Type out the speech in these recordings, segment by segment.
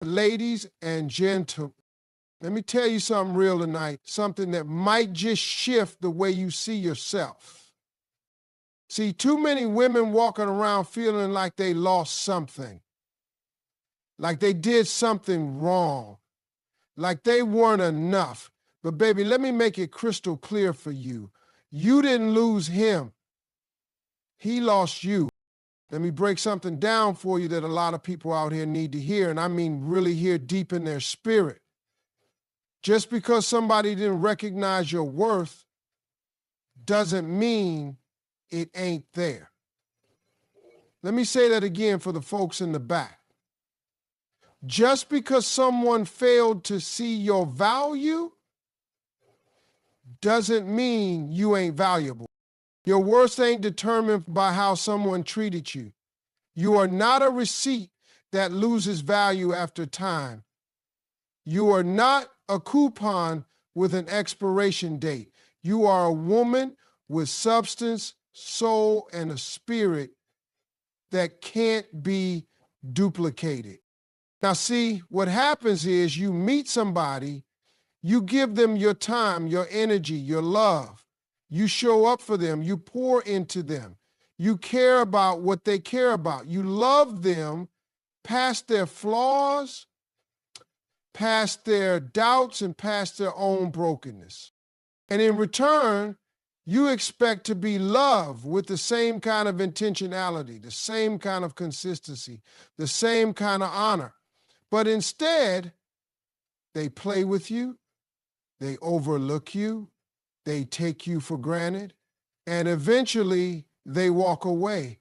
Ladies and gentlemen, let me tell you something real tonight, something that might just shift the way you see yourself. See, too many women walking around feeling like they lost something, like they did something wrong, like they weren't enough. But baby, let me make it crystal clear for you. You didn't lose him. He lost you. Let me break something down for you that a lot of people out here need to hear, and I mean really hear deep in their spirit. Just because somebody didn't recognize your worth doesn't mean it ain't there. Let me say that again for the folks in the back. Just because someone failed to see your value doesn't mean you ain't valuable. Your worth ain't determined by how someone treated you. You are not a receipt that loses value after time. You are not a coupon with an expiration date. You are a woman with substance, soul, and a spirit that can't be duplicated. Now, see, what happens is you meet somebody, you give them your time, your energy, your love. You show up for them. You pour into them. You care about what they care about. You love them past their flaws, past their doubts, and past their own brokenness. And in return, you expect to be loved with the same kind of intentionality, the same kind of consistency, the same kind of honor. But instead, they play with you, they overlook you, they take you for granted, and eventually they walk away.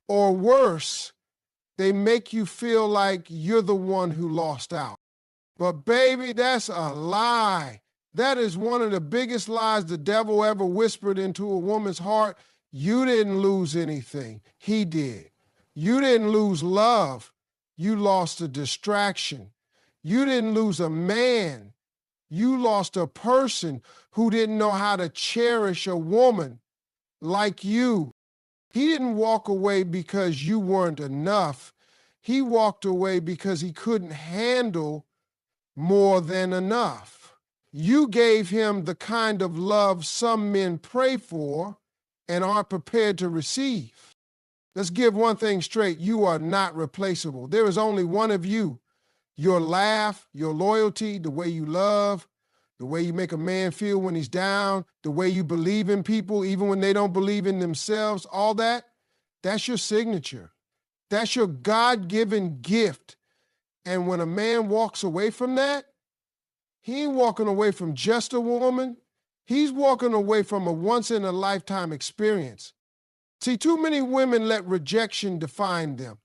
Or worse, they make you feel like you're the one who lost out. But baby, that's a lie. That is one of the biggest lies the devil ever whispered into a woman's heart. You didn't lose anything. He did. You didn't lose love. You lost a distraction. You didn't lose a man. You lost a person who didn't know how to cherish a woman like you. He didn't walk away because you weren't enough. He walked away because he couldn't handle more than enough. You gave him the kind of love some men pray for and aren't prepared to receive. Let's give one thing straight. You are not replaceable. There is only one of you. Your laugh, your loyalty, the way you love, the way you make a man feel when he's down, the way you believe in people even when they don't believe in themselves, all that, that's your signature. That's your God-given gift. And when a man walks away from that, he ain't walking away from just a woman. He's walking away from a once-in-a-lifetime experience. See, too many women let rejection define them.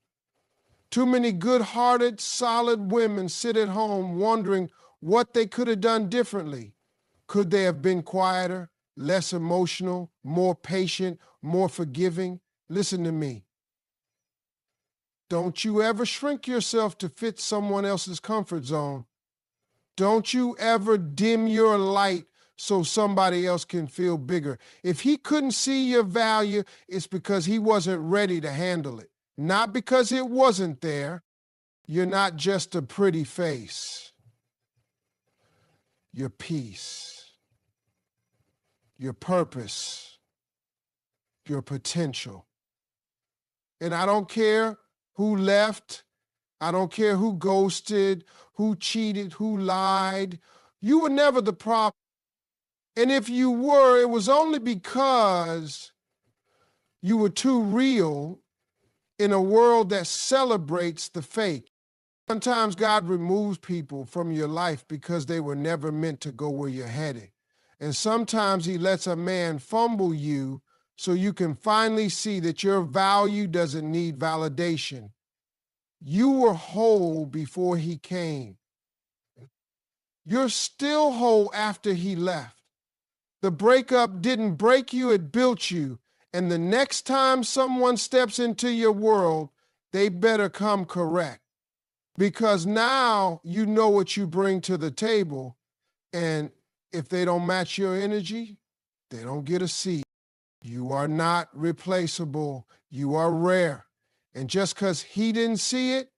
Too many good-hearted, solid women sit at home wondering what they could have done differently. Could they have been quieter, less emotional, more patient, more forgiving? Listen to me. Don't you ever shrink yourself to fit someone else's comfort zone. Don't you ever dim your light so somebody else can feel bigger. If he couldn't see your value, it's because he wasn't ready to handle it. Not because it wasn't there. You're not just a pretty face. Your peace, your purpose, your potential. And I don't care who left. I don't care who ghosted, who cheated, who lied. You were never the problem. And if you were, it was only because you were too real in a world that celebrates the fake. Sometimes God removes people from your life because they were never meant to go where you're headed. And sometimes he lets a man fumble you so you can finally see that your value doesn't need validation. You were whole before he came. You're still whole after he left. The breakup didn't break you, it built you. And the next time someone steps into your world, they better come correct. Because now you know what you bring to the table, and if they don't match your energy, they don't get a seat. You are not replaceable. You are rare. And just because he didn't see it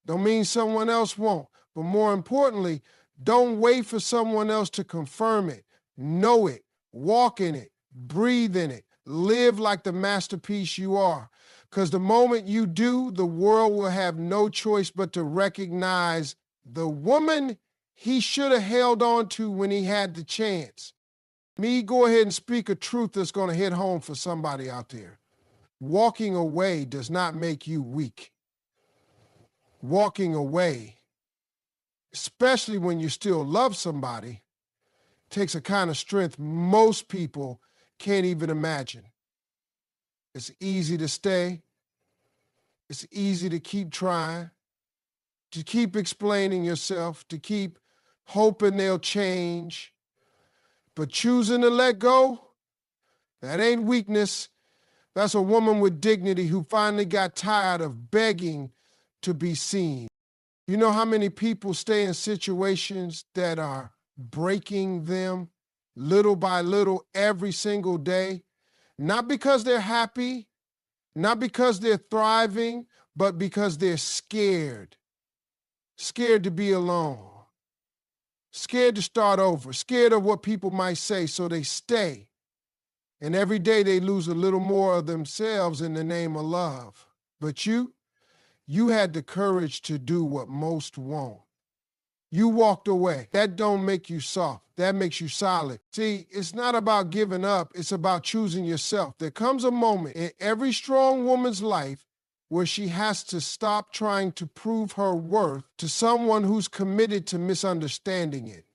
Don't mean someone else won't. But more importantly, don't wait for someone else to confirm it. Know it, walk in it, breathe in it, live like the masterpiece you are. Because the moment you do, the world will have no choice but to recognize the woman he should have held on to when he had the chance. Me, go ahead and speak a truth that's going to hit home for somebody out there. Walking away does not make you weak. Walking away, especially when you still love somebody, takes a kind of strength most people can't even imagine. It's easy to stay. It's easy to keep trying, to keep explaining yourself, to keep hoping they'll change. But choosing to let go, that ain't weakness. That's a woman with dignity who finally got tired of begging to be seen. You know how many people stay in situations that are breaking them little by little every single day? Not because they're happy, not because they're thriving, but because they're scared. Scared to be alone. Scared to start over. Scared of what people might say, so they stay. And every day they lose a little more of themselves in the name of love. But you had the courage to do what most won't. You walked away. That don't make you soft. That makes you solid. See, it's not about giving up. It's about choosing yourself. There comes a moment in every strong woman's life where she has to stop trying to prove her worth to someone who's committed to misunderstanding it.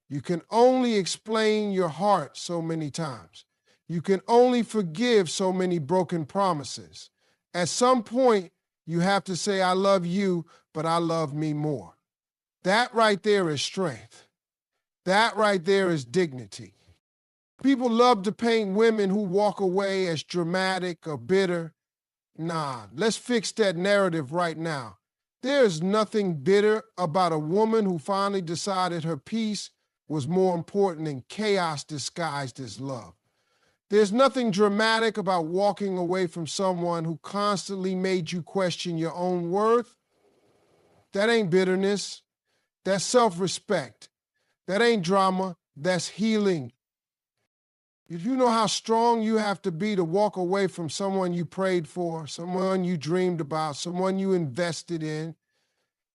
You can only explain your heart so many times. You can only forgive so many broken promises. At some point, you have to say, I love you, but I love me more. That right there is strength. That right there is dignity. People love to paint women who walk away as dramatic or bitter. Nah, let's fix that narrative right now. There is nothing bitter about a woman who finally decided her peace was more important than chaos disguised as love. There's nothing dramatic about walking away from someone who constantly made you question your own worth. That ain't bitterness. That's self-respect. That ain't drama. That's healing. If you know how strong you have to be to walk away from someone you prayed for, someone you dreamed about, someone you invested in,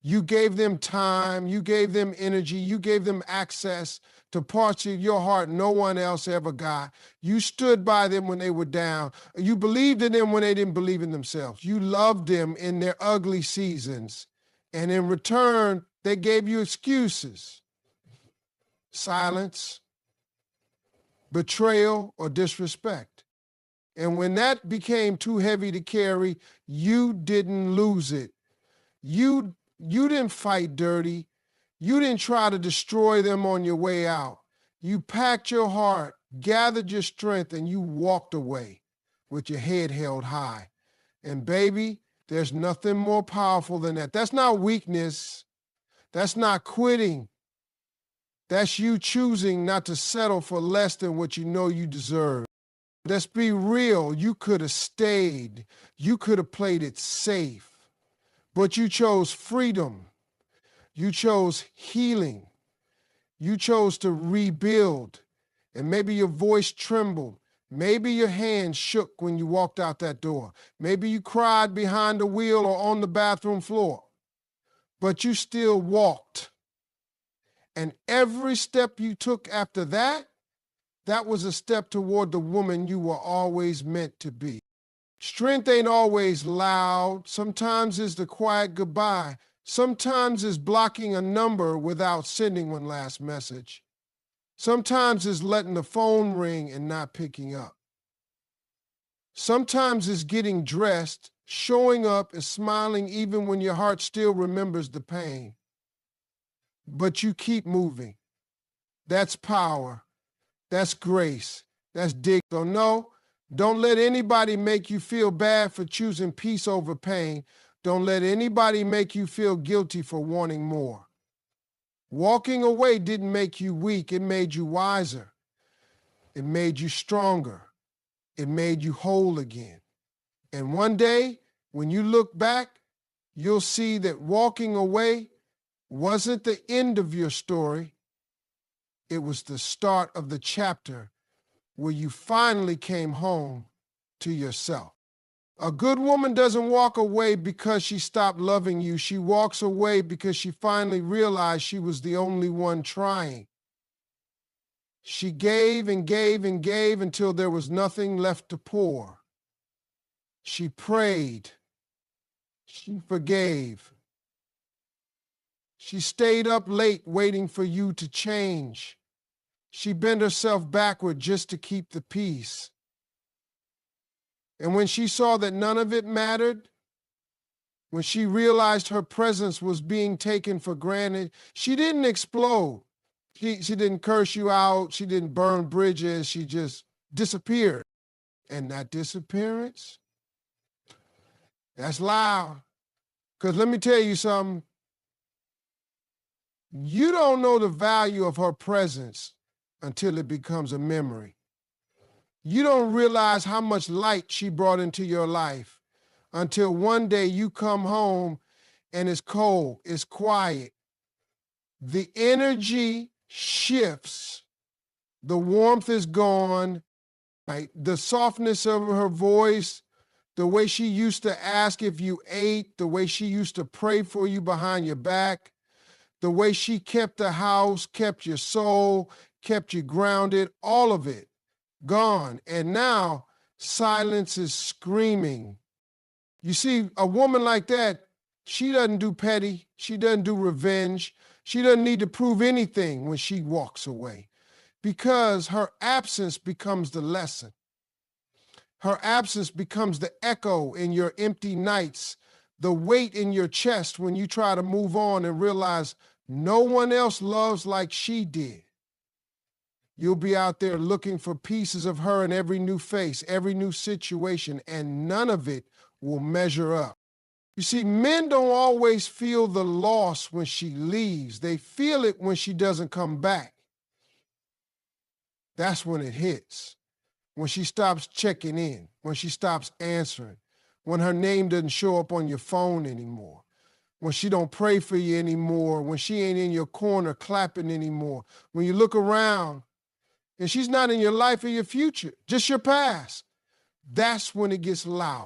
you gave them time, you gave them energy, you gave them access to parts of your heart no one else ever got. You stood by them when they were down. You believed in them when they didn't believe in themselves. You loved them in their ugly seasons. And in return, they gave you excuses. Silence, betrayal, or disrespect. And when that became too heavy to carry, you didn't lose it. You didn't fight dirty. You didn't try to destroy them on your way out. You packed your heart, gathered your strength, and you walked away with your head held high. And baby, there's nothing more powerful than that. That's not weakness. That's not quitting. That's you choosing not to settle for less than what you know you deserve. Let's be real. You could have stayed. You could have played it safe. But you chose freedom. You chose healing. You chose to rebuild. And maybe your voice trembled. Maybe your hands shook when you walked out that door. Maybe you cried behind the wheel or on the bathroom floor. But you still walked. And every step you took after that, that was a step toward the woman you were always meant to be. Strength ain't always loud. Sometimes it's the quiet goodbye. Sometimes it's blocking a number without sending one last message. Sometimes it's letting the phone ring and not picking up. Sometimes it's getting dressed, showing up and smiling even when your heart still remembers the pain. But you keep moving. That's power. That's grace. That's dig. So no, don't let anybody make you feel bad for choosing peace over pain. Don't let anybody make you feel guilty for wanting more. Walking away didn't make you weak. It made you wiser. It made you stronger. It made you whole again. And one day, when you look back, you'll see that walking away wasn't the end of your story. It was the start of the chapter where you finally came home to yourself. A good woman doesn't walk away because she stopped loving you. She walks away because she finally realized she was the only one trying. She gave and gave and gave until there was nothing left to pour. She prayed. She forgave. She stayed up late waiting for you to change. She bent herself backward just to keep the peace. And when she saw that none of it mattered, when she realized her presence was being taken for granted, she didn't explode. She didn't curse you out. She didn't burn bridges. She just disappeared. And that disappearance, that's loud. Because let me tell you something. You don't know the value of her presence until it becomes a memory. You don't realize how much light she brought into your life until one day you come home and it's cold, it's quiet. The energy shifts, the warmth is gone, right? The softness of her voice, the way she used to ask if you ate, the way she used to pray for you behind your back, the way she kept the house, kept your soul, kept you grounded, all of it gone. And now silence is screaming. You see, a woman like that, she doesn't do petty. She doesn't do revenge. She doesn't need to prove anything when she walks away because her absence becomes the lesson. Her absence becomes the echo in your empty nights, the weight in your chest when you try to move on and realize no one else loves like she did. You'll be out there looking for pieces of her in every new face, every new situation, and none of it will measure up. You see, men don't always feel the loss when she leaves. They feel it when she doesn't come back. That's when it hits. When she stops checking in, when she stops answering, when her name doesn't show up on your phone anymore, when she don't pray for you anymore, when she ain't in your corner clapping anymore, when you look around and she's not in your life or your future, just your past. That's when it gets loud.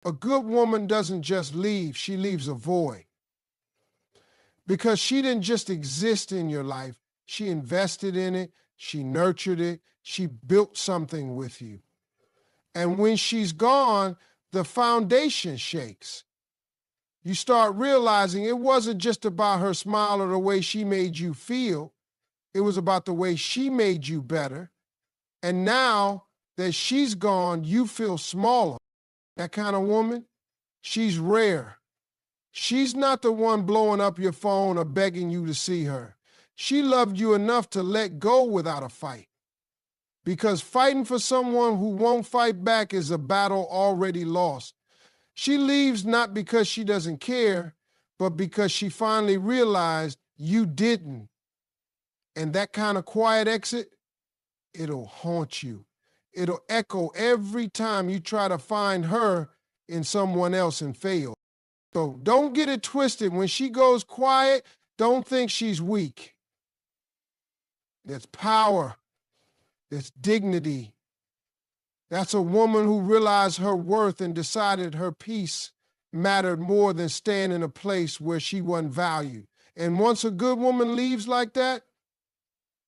A good woman doesn't just leave, she leaves a void. Because she didn't just exist in your life, she invested in it, she nurtured it, she built something with you. And when she's gone, the foundation shakes. You start realizing it wasn't just about her smile or the way she made you feel. It was about the way she made you better. And now that she's gone, you feel smaller. That kind of woman, she's rare. She's not the one blowing up your phone or begging you to see her. She loved you enough to let go without a fight. Because fighting for someone who won't fight back is a battle already lost. She leaves not because she doesn't care, but because she finally realized you didn't. And that kind of quiet exit, it'll haunt you. It'll echo every time you try to find her in someone else and fail. So don't get it twisted. When she goes quiet, don't think she's weak. There's power. There's dignity. That's a woman who realized her worth and decided her peace mattered more than staying in a place where she wasn't valued. And once a good woman leaves like that,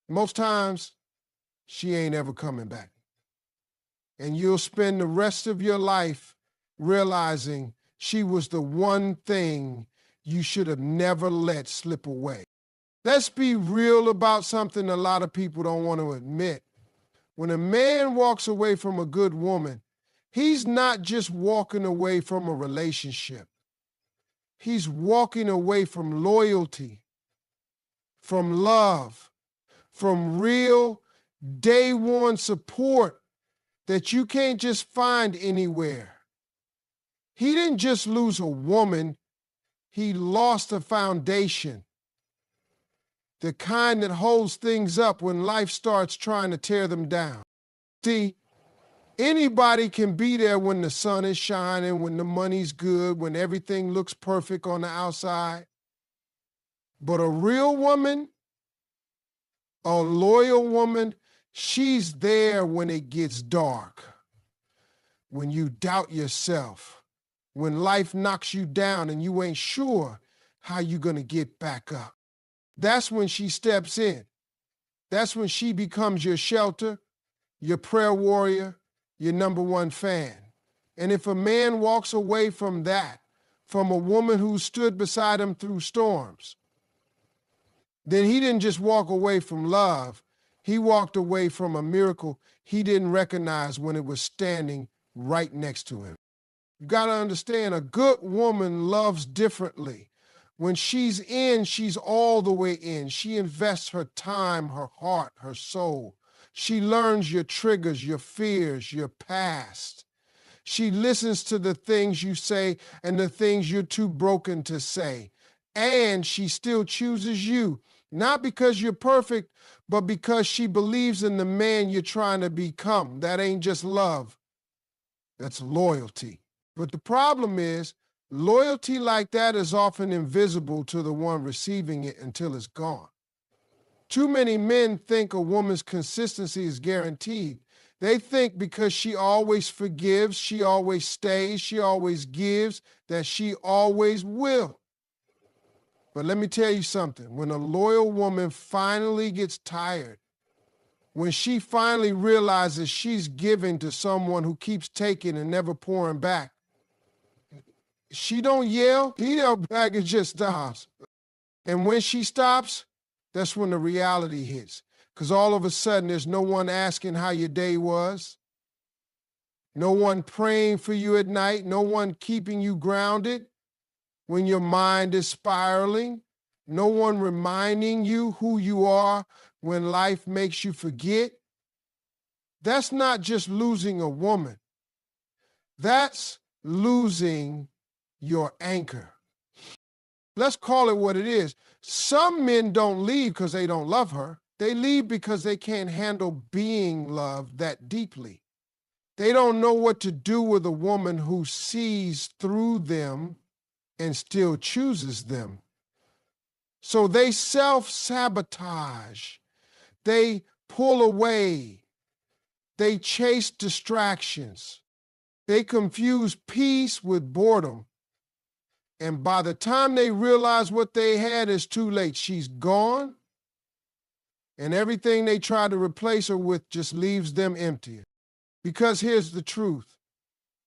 most times she ain't ever coming back. And you'll spend the rest of your life realizing she was the one thing you should have never let slip away. Let's be real about something a lot of people don't want to admit. When a man walks away from a good woman, he's not just walking away from a relationship. He's walking away from loyalty, from love, from real day one support that you can't just find anywhere. He didn't just lose a woman, he lost a foundation. The kind that holds things up when life starts trying to tear them down. See, Anybody can be there when the sun is shining, when the money's good, when everything looks perfect on the outside. But a real woman, a loyal woman, she's there when it gets dark, when you doubt yourself, when life knocks you down and you ain't sure how you're going to get back up. That's when she steps in. That's when she becomes your shelter, your prayer warrior, your number one fan. And if a man walks away from that, from a woman who stood beside him through storms, then he didn't just walk away from love. He walked away from a miracle he didn't recognize when it was standing right next to him. You got to understand, a good woman loves differently. When she's in, she's all the way in. She invests her time, her heart, her soul. She learns your triggers, your fears, your past. She listens to the things you say and the things you're too broken to say. And she still chooses you, not because you're perfect, but because she believes in the man you're trying to become. That ain't just love. That's loyalty. But the problem is, loyalty like that is often invisible to the one receiving it until it's gone. Too many men think a woman's consistency is guaranteed. They think because she always forgives, she always stays, she always gives, that she always will. But let me tell you something. When a loyal woman finally gets tired, when she finally realizes she's giving to someone who keeps taking and never pouring back, she don't yell, he yell back, it just stops. And when she stops, that's when the reality hits. Because all of a sudden, there's no one asking how your day was, no one praying for you at night, no one keeping you grounded when your mind is spiraling, no one reminding you who you are when life makes you forget. That's not just losing a woman. That's losing your anchor. Let's call it what it is. Some men don't leave because they don't love her. They leave because they can't handle being loved that deeply. They don't know what to do with a woman who sees through them and still chooses them. So they self-sabotage. They pull away. They chase distractions. They confuse peace with boredom. And by the time they realize what they had, it's too late. She's gone, and everything they try to replace her with just leaves them empty. Because here's the truth.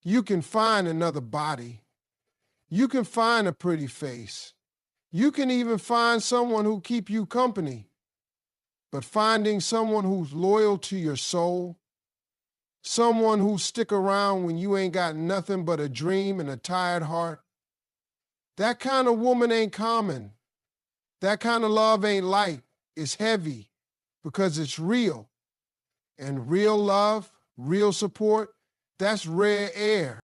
You can find another body. You can find a pretty face. You can even find someone who'll keep you company. But finding someone who's loyal to your soul, someone who'll stick around when you ain't got nothing but a dream and a tired heart, that kind of woman ain't common. That kind of love ain't light. It's heavy because it's real. And real love, real support, that's rare air.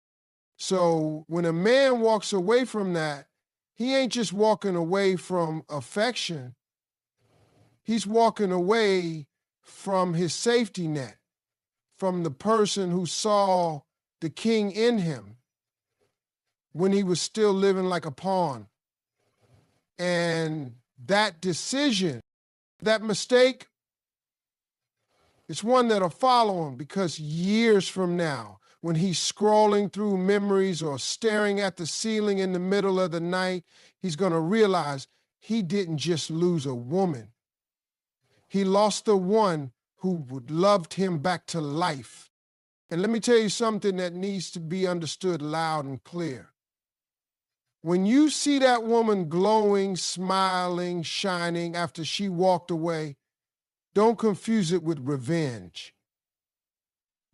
So when a man walks away from that, he ain't just walking away from affection. He's walking away from his safety net, from the person who saw the king in him when he was still living like a pawn. And that decision, that mistake, it's one that'll follow him because years from now, when he's scrolling through memories or staring at the ceiling in the middle of the night, he's going to realize he didn't just lose a woman. He lost the one who loved him back to life. And let me tell you something that needs to be understood loud and clear. When you see that woman glowing, smiling, shining after she walked away, don't confuse it with revenge.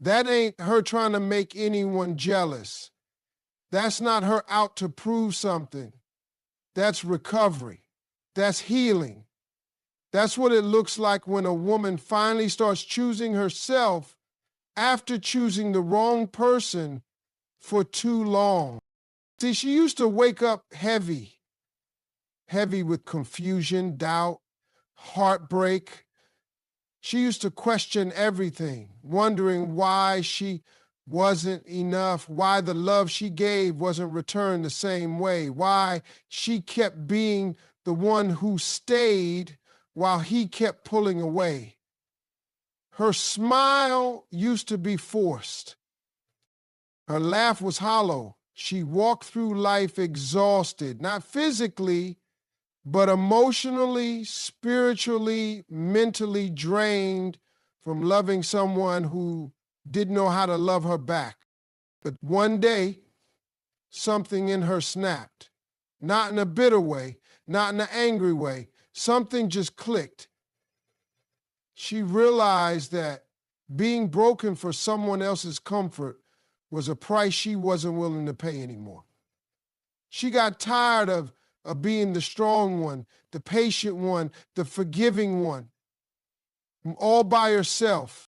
That ain't her trying to make anyone jealous. That's not her out to prove something. That's recovery. That's healing. That's what it looks like when a woman finally starts choosing herself after choosing the wrong person for too long. See, she used to wake up heavy with confusion, doubt, heartbreak. She used to question everything, wondering why she wasn't enough, why the love she gave wasn't returned the same way, why she kept being the one who stayed while he kept pulling away. Her smile used to be forced. Her laugh was hollow. She walked through life exhausted, not physically, but emotionally, spiritually, mentally drained from loving someone who didn't know how to love her back. But one day, something in her snapped. Not in a bitter way, not in an angry way. Something just clicked. She realized that being broken for someone else's comfort was a price she wasn't willing to pay anymore. She got tired of being the strong one, the patient one, the forgiving one, all by herself.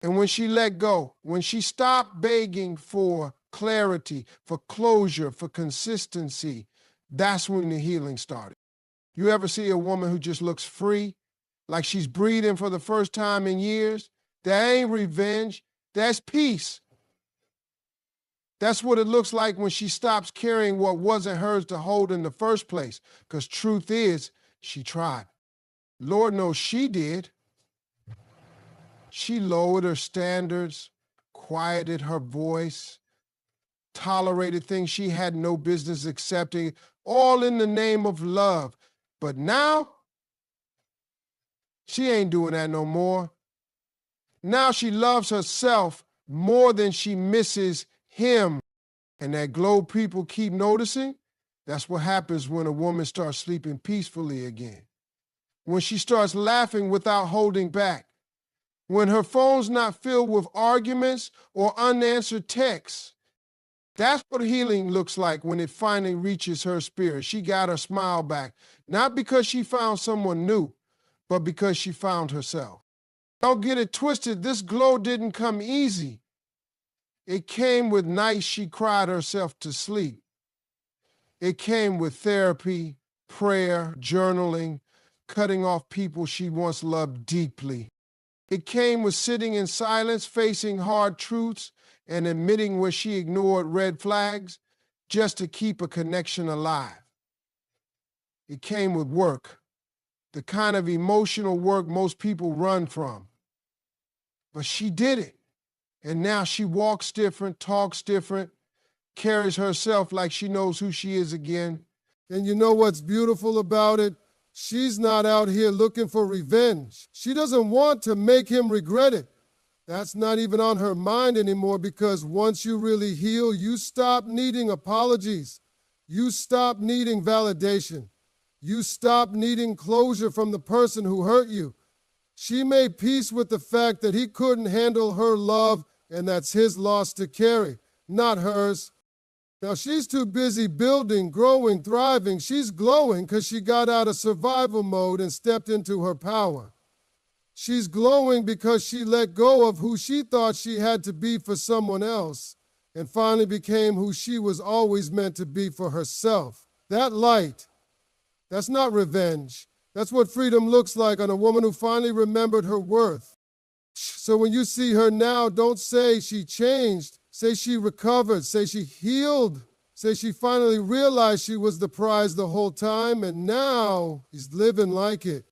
And when she let go, when she stopped begging for clarity, for closure, for consistency, that's when the healing started. You ever see a woman who just looks free, like she's breathing for the first time in years? That ain't revenge, that's peace. That's what it looks like when she stops carrying what wasn't hers to hold in the first place. Because truth is, she tried. Lord knows she did. She lowered her standards, quieted her voice, tolerated things she had no business accepting, all in the name of love. But now, she ain't doing that no more. Now she loves herself more than she misses him. And that glow people keep noticing, that's what happens when a woman starts sleeping peacefully again. When she starts laughing without holding back. When her phone's not filled with arguments or unanswered texts. That's what healing looks like when it finally reaches her spirit. She got her smile back, not because she found someone new, but because she found herself. Don't get it twisted, this glow didn't come easy. It came with nights she cried herself to sleep. It came with therapy, prayer, journaling, cutting off people she once loved deeply. It came with sitting in silence, facing hard truths, and admitting where she ignored red flags just to keep a connection alive. It came with work, the kind of emotional work most people run from. But she did it. And now she walks different, talks different, carries herself like she knows who she is again. And you know what's beautiful about it? She's not out here looking for revenge. She doesn't want to make him regret it. That's not even on her mind anymore, because once you really heal, you stop needing apologies. You stop needing validation. You stop needing closure from the person who hurt you. She made peace with the fact that he couldn't handle her love, and that's his loss to carry, not hers. Now she's too busy building, growing, thriving. She's glowing because she got out of survival mode and stepped into her power. She's glowing because she let go of who she thought she had to be for someone else and finally became who she was always meant to be for herself. That light, that's not revenge. That's what freedom looks like on a woman who finally remembered her worth. So when you see her now, don't say she changed. Say she recovered. Say she healed. Say she finally realized she was the prize the whole time, and now he's living like it.